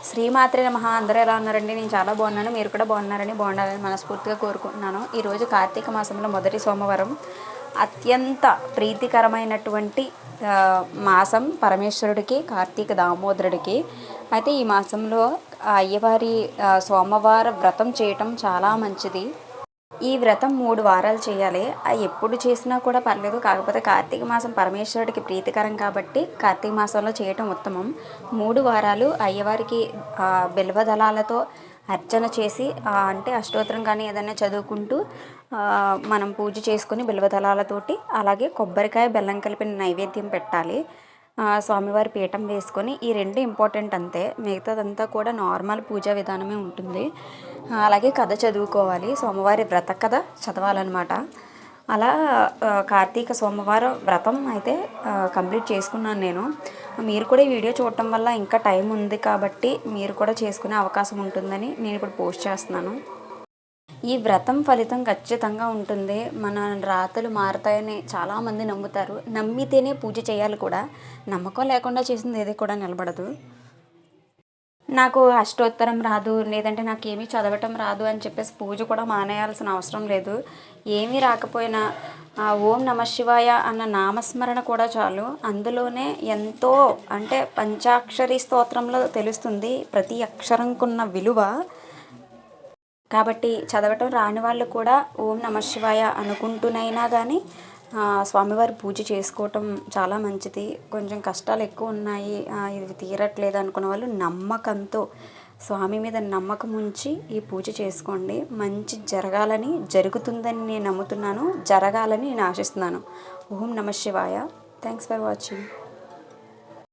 శ్రీమాత్రే నమః. అందరూ ఎలా ఉన్నారండి? నేను చాలా బాగున్నాను. మీరు కూడా బాగున్నారని మనస్ఫూర్తిగా కోరుకుంటున్నాను. ఈరోజు కార్తీక మాసంలో మొదటి సోమవారం. అత్యంత ప్రీతికరమైనటువంటి మాసం పరమేశ్వరుడికి, కార్తీక దామోదరుడికి. అయితే ఈ మాసంలో అయ్యవారి సోమవార వ్రతం చేయటం చాలా మంచిది. ఈ వ్రతం 3 వారాలు చేయాలి. ఎప్పుడు చేసినా కూడా పర్లేదు. కాకపోతే కార్తీక మాసం పరమేశ్వరుడికి ప్రీతికరం కాబట్టి కార్తీక మాసంలో చేయటం ఉత్తమం. 3 వారాలు అయ్యవారికి బిల్వదళాలతో అర్చన చేసి అంటే అష్టోత్తరం కానీ ఏదైనా చదువుకుంటూ మనం పూజ చేసుకుని బిల్వదళాలతోటి, అలాగే కొబ్బరికాయ బెల్లం కలిపిన నైవేద్యం పెట్టాలి. స్వామివారి పీఠం వేసుకొని ఈ 2 ఇంపార్టెంట్ అంతే. మిగతాదంతా కూడా నార్మల్ పూజా విధానమే ఉంటుంది. అలాగే కథ చదువుకోవాలి. సోమవారి వ్రత కథ చదవాలన్నమాట. అలా కార్తీక సోమవారం వ్రతం అయితే కంప్లీట్ చేసుకున్నాను నేను. మీరు కూడా ఈ వీడియో చూడటం వల్ల ఇంకా టైం ఉంది కాబట్టి మీరు కూడా చేసుకునే అవకాశం ఉంటుందని నేను ఇప్పుడు పోస్ట్ చేస్తున్నాను. ఈ వ్రతం ఫలితం ఖచ్చితంగా ఉంటుంది. మన రాతలు మారతాయని చాలామంది నమ్ముతారు. నమ్మితేనే పూజ చేయాలి కూడా. నమ్మకం లేకుండా చేసింది ఏది కూడా నిలబడదు. నాకు అష్టోత్తరం రాదు, లేదంటే నాకు ఏమీ చదవటం రాదు అని చెప్పేసి పూజ కూడా మానేయాల్సిన అవసరం లేదు. ఏమీ రాకపోయినా ఓం నమ శివాయ అన్న నామస్మరణ కూడా చాలు. అందులోనే ఎంతో అంటే పంచాక్షరి స్తోత్రంలో తెలుస్తుంది ప్రతి అక్షరంకున్న విలువ. కాబట్టి చదవటం రాని వాళ్ళు కూడా ఓం నమ శివాయ అనుకుంటూనైనా కానీ స్వామివారి పూజ చేసుకోవటం చాలా మంచిది. కొంచెం కష్టాలు ఎక్కువ ఉన్నాయి, ఇది తీరట్లేదు అనుకున్న వాళ్ళు నమ్మకంతో స్వామి మీద నమ్మకం ఉంచి ఈ పూజ చేసుకోండి. మంచి జరగాలని, జరుగుతుందని నేను నమ్ముతున్నాను. జరగాలని నేను ఆశిస్తున్నాను. ఓం నమ శివాయ. Thanks for watching.